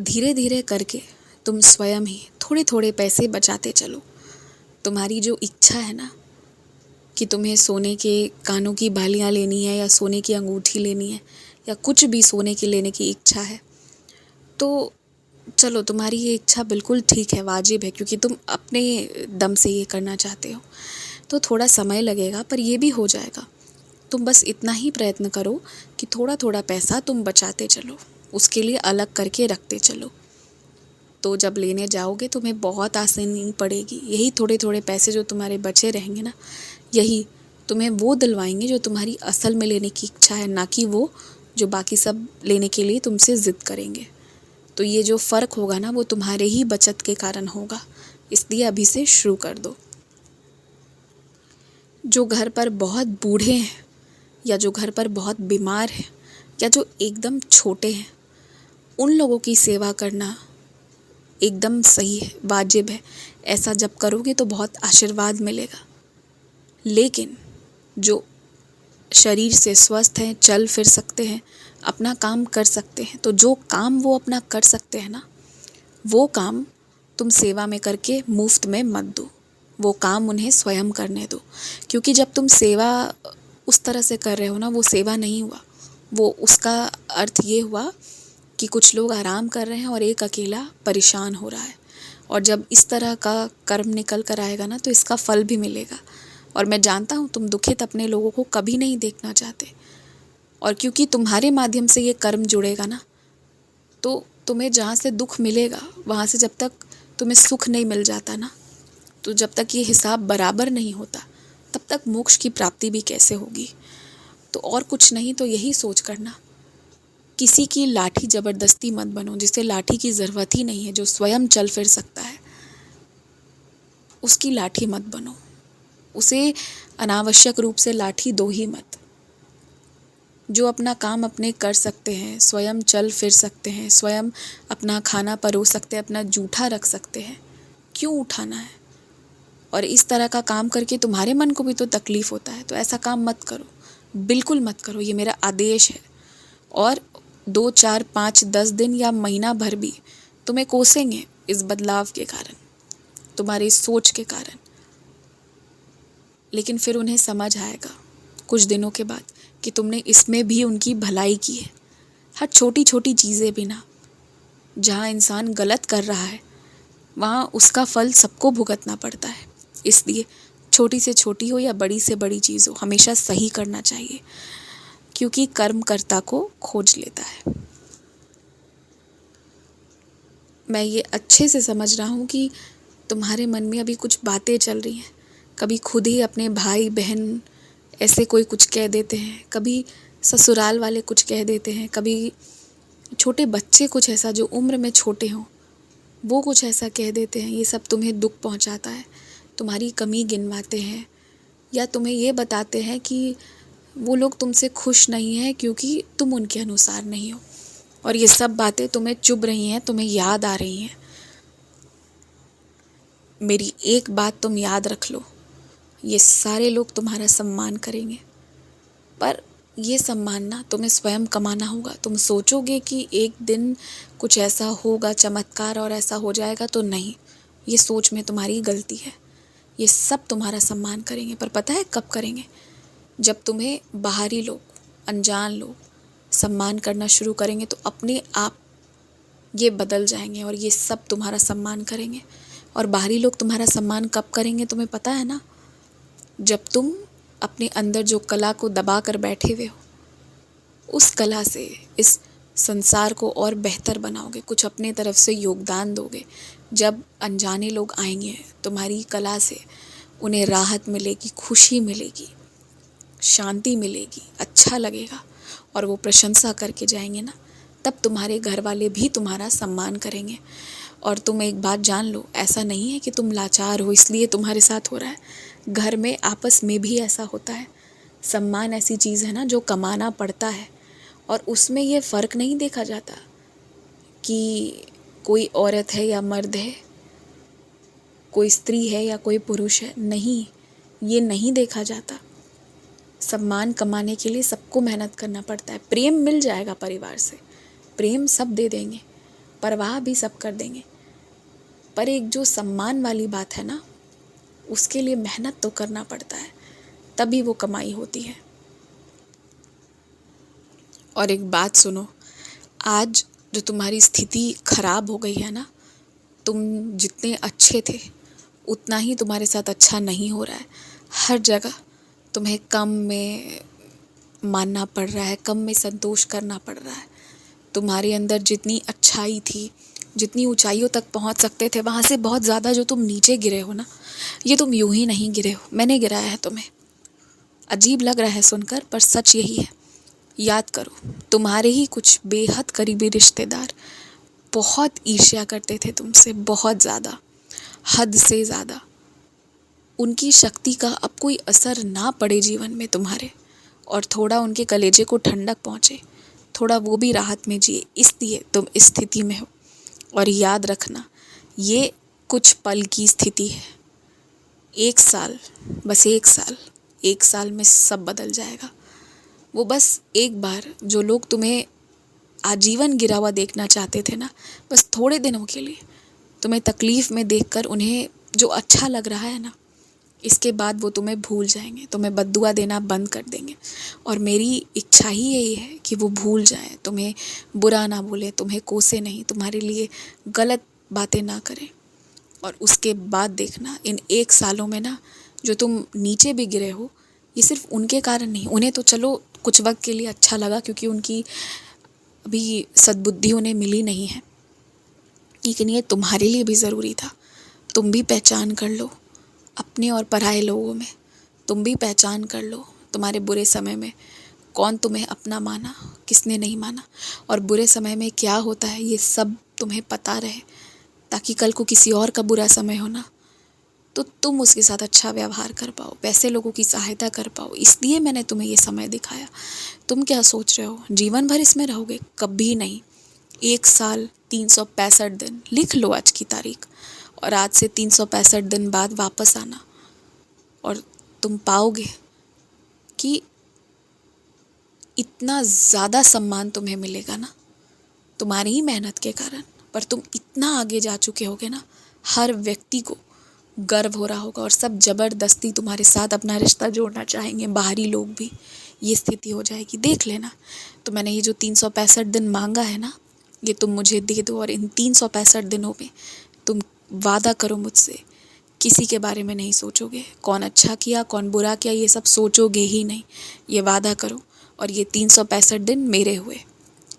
धीरे धीरे करके तुम स्वयं ही थोड़े थोड़े पैसे बचाते चलो। तुम्हारी जो इच्छा है ना कि तुम्हें सोने के कानों की बालियाँ लेनी है या सोने की अंगूठी लेनी है या कुछ भी सोने की लेने की इच्छा है, तो चलो तुम्हारी ये इच्छा बिल्कुल ठीक है, वाजिब है, क्योंकि तुम अपने दम से ये करना चाहते हो। तो थोड़ा समय लगेगा पर ये भी हो जाएगा। तुम बस इतना ही प्रयत्न करो कि थोड़ा थोड़ा पैसा तुम बचाते चलो, उसके लिए अलग करके रखते चलो। तो जब लेने जाओगे तुम्हें बहुत आसानी पड़ेगी। यही थोड़े थोड़े पैसे जो तुम्हारे बचे रहेंगे ना, यही तुम्हें वो दिलवाएंगे जो तुम्हारी असल में लेने की इच्छा है, ना कि वो जो बाकी सब लेने के लिए तुमसे ज़िद करेंगे। तो ये जो फ़र्क होगा ना, वो तुम्हारे ही बचत के कारण होगा, इसलिए अभी से शुरू कर दो। जो घर पर बहुत बूढ़े हैं या जो घर पर बहुत बीमार हैं या जो एकदम छोटे हैं, उन लोगों की सेवा करना एकदम सही है, वाजिब है। ऐसा जब करोगे तो बहुत आशीर्वाद मिलेगा। लेकिन जो शरीर से स्वस्थ हैं, चल फिर सकते हैं, अपना काम कर सकते हैं, तो जो काम वो अपना कर सकते हैं ना, वो काम तुम सेवा में करके मुफ्त में मत दो। वो काम उन्हें स्वयं करने दो। क्योंकि जब तुम सेवा उस तरह से कर रहे हो ना, वो सेवा नहीं हुआ। वो उसका अर्थ ये हुआ कि कुछ लोग आराम कर रहे हैं और एक अकेला परेशान हो रहा है। और जब इस तरह का कर्म निकल कर आएगा ना, तो इसका फल भी मिलेगा। और मैं जानता हूँ तुम दुखित अपने लोगों को कभी नहीं देखना चाहते। और क्योंकि तुम्हारे माध्यम से ये कर्म जुड़ेगा ना, तो तुम्हें जहाँ से दुख मिलेगा, वहाँ से जब तक तुम्हें सुख नहीं मिल जाता ना, तो जब तक ये हिसाब बराबर नहीं होता, तब तक मोक्ष की प्राप्ति भी कैसे होगी। तो और कुछ नहीं तो यही सोच करना, किसी की लाठी ज़बरदस्ती मत बनो। जिसे लाठी की ज़रूरत ही नहीं है, जो स्वयं चल फिर सकता है, उसकी लाठी मत बनो। उसे अनावश्यक रूप से लाठी दो ही मत। जो अपना काम अपने कर सकते हैं, स्वयं चल फिर सकते हैं, स्वयं अपना खाना परोस सकते हैं, अपना जूठा रख सकते हैं, क्यों उठाना है। और इस तरह का काम करके तुम्हारे मन को भी तो तकलीफ़ होता है, तो ऐसा काम मत करो, बिल्कुल मत करो। ये मेरा आदेश है। और 2, 4, 5, 10 दिन या महीना भर भी तुम्हें कोसेंगे इस बदलाव के कारण, तुम्हारी इस सोच के कारण, लेकिन फिर उन्हें समझ आएगा कुछ दिनों के बाद कि तुमने इसमें भी उनकी भलाई की है। हर छोटी छोटी चीज़ें भी ना, जहाँ इंसान गलत कर रहा है वहाँ उसका फल सबको भुगतना पड़ता है। इसलिए छोटी से छोटी हो या बड़ी से बड़ी चीज़ हो, हमेशा सही करना चाहिए, क्योंकि कर्मकर्ता को खोज लेता है। मैं ये अच्छे से समझ रहा हूँ कि तुम्हारे मन में अभी कुछ बातें चल रही हैं। कभी खुद ही अपने भाई बहन ऐसे कोई कुछ कह देते हैं, कभी ससुराल वाले कुछ कह देते हैं, कभी छोटे बच्चे कुछ ऐसा जो उम्र में छोटे हों वो कुछ ऐसा कह देते हैं। ये सब तुम्हें दुख पहुंचाता है, तुम्हारी कमी गिनवाते हैं, या तुम्हें ये बताते हैं कि वो लोग तुमसे खुश नहीं हैं क्योंकि तुम उनके अनुसार नहीं हो। और ये सब बातें तुम्हें चुभ रही हैं, तुम्हें याद आ रही हैं। मेरी एक बात तुम याद रख लो, ये सारे लोग तुम्हारा सम्मान करेंगे, पर ये सम्मान ना तुम्हें स्वयं कमाना होगा। तुम सोचोगे कि एक दिन कुछ ऐसा होगा चमत्कार और ऐसा हो जाएगा, तो नहीं, ये सोच में तुम्हारी गलती है। ये सब तुम्हारा सम्मान करेंगे, पर पता है कब करेंगे? जब तुम्हें बाहरी लोग, अनजान लोग सम्मान करना शुरू करेंगे, तो अपने आप ये बदल जाएंगे और ये सब तुम्हारा सम्मान करेंगे। और बाहरी लोग तुम्हारा सम्मान कब करेंगे तुम्हें पता है ना? जब तुम अपने अंदर जो कला को दबा कर बैठे हुए हो, उस कला से इस संसार को और बेहतर बनाओगे, कुछ अपने तरफ से योगदान दोगे। जब अनजाने लोग आएंगे तुम्हारी कला से, उन्हें राहत मिलेगी, खुशी मिलेगी, शांति मिलेगी, अच्छा लगेगा और वो प्रशंसा करके जाएंगे ना, तब तुम्हारे घर वाले भी तुम्हारा सम्मान करेंगे। और तुम एक बात जान लो, ऐसा नहीं है कि तुम लाचार हो इसलिए तुम्हारे साथ हो रहा है। घर में आपस में भी ऐसा होता है। सम्मान ऐसी चीज़ है ना जो कमाना पड़ता है, और उसमें ये फ़र्क नहीं देखा जाता कि कोई औरत है या मर्द है, कोई स्त्री है या कोई पुरुष है। नहीं, ये नहीं देखा जाता। सम्मान कमाने के लिए सबको मेहनत करना पड़ता है। प्रेम मिल जाएगा परिवार से, प्रेम सब दे देंगे, परवाह भी सब कर देंगे, पर एक जो सम्मान वाली बात है ना, उसके लिए मेहनत तो करना पड़ता है, तभी वो कमाई होती है। और एक बात सुनो, आज जो तुम्हारी स्थिति खराब हो गई है ना, तुम जितने अच्छे थे उतना ही तुम्हारे साथ अच्छा नहीं हो रहा है। हर जगह तुम्हें कम में मानना पड़ रहा है, कम में संतोष करना पड़ रहा है। तुम्हारे अंदर जितनी अच्छाई थी, जितनी ऊंचाइयों तक पहुंच सकते थे, वहाँ से बहुत ज़्यादा जो तुम नीचे गिरे हो ना, ये तुम यूं ही नहीं गिरे हो, मैंने गिराया है तुम्हें। अजीब लग रहा है सुनकर, पर सच यही है। याद करो, तुम्हारे ही कुछ बेहद करीबी रिश्तेदार बहुत ईर्ष्या करते थे तुमसे, बहुत ज़्यादा, हद से ज़्यादा। उनकी शक्ति का अब कोई असर ना पड़े जीवन में तुम्हारे, और थोड़ा उनके कलेजे को ठंडक पहुँचे, थोड़ा वो भी राहत में जिए, इसलिए तुम इस स्थिति में हो। और याद रखना, ये कुछ पल की स्थिति है। 1 साल, बस 1 साल, 1 साल में सब बदल जाएगा। वो बस एक बार जो लोग तुम्हें आजीवन गिरा हुआ देखना चाहते थे ना, बस थोड़े दिनों के लिए तुम्हें तकलीफ़ में देखकर उन्हें जो अच्छा लग रहा है ना, इसके बाद वो तुम्हें भूल जाएंगे, तुम्हें बद्दुआ देना बंद कर देंगे। और मेरी इच्छा ही यही है कि वो भूल जाएं, तुम्हें बुरा ना बोले, तुम्हें कोसे नहीं, तुम्हारे लिए गलत बातें ना करें। और उसके बाद देखना, इन 1 सालों में ना, जो तुम नीचे भी गिरे हो, ये सिर्फ उनके कारण नहीं। उन्हें तो चलो कुछ वक्त के लिए अच्छा लगा क्योंकि उनकी अभी सद्बुद्धि उन्हें मिली नहीं है, लेकिन ये तुम्हारे लिए भी ज़रूरी था। तुम भी पहचान कर लो अपने और पराये लोगों में, तुम भी पहचान कर लो तुम्हारे बुरे समय में कौन तुम्हें अपना माना, किसने नहीं माना, और बुरे समय में क्या होता है ये सब तुम्हें पता रहे, ताकि कल को किसी और का बुरा समय हो ना, तो तुम उसके साथ अच्छा व्यवहार कर पाओ, वैसे लोगों की सहायता कर पाओ। इसलिए मैंने तुम्हें ये समय दिखाया। तुम क्या सोच रहे हो जीवन भर इसमें रहोगे? कभी नहीं। 1 साल 365 दिन, लिख लो आज की तारीख, और आज से 365 दिन बाद वापस आना, और तुम पाओगे कि इतना ज़्यादा सम्मान तुम्हें मिलेगा ना, तुम्हारी ही मेहनत के कारण। पर तुम इतना आगे जा चुके होगे ना, हर व्यक्ति को गर्व हो रहा होगा, और सब ज़बरदस्ती तुम्हारे साथ अपना रिश्ता जोड़ना चाहेंगे, बाहरी लोग भी। ये स्थिति हो जाएगी, देख लेना। तो मैंने ये जो 365 दिन मांगा है ना, ये तुम मुझे दे दो, और इन 365 दिनों में तुम वादा करो मुझसे, किसी के बारे में नहीं सोचोगे, कौन अच्छा किया कौन बुरा किया ये सब सोचोगे ही नहीं, ये वादा करो। और ये 365 दिन मेरे हुए,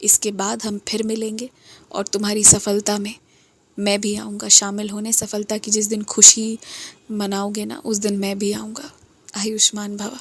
इसके बाद हम फिर मिलेंगे, और तुम्हारी सफलता में मैं भी आऊँगा शामिल होने। सफलता की जिस दिन खुशी मनाओगे ना, उस दिन मैं भी आऊँगा। आयुष्मान भवा।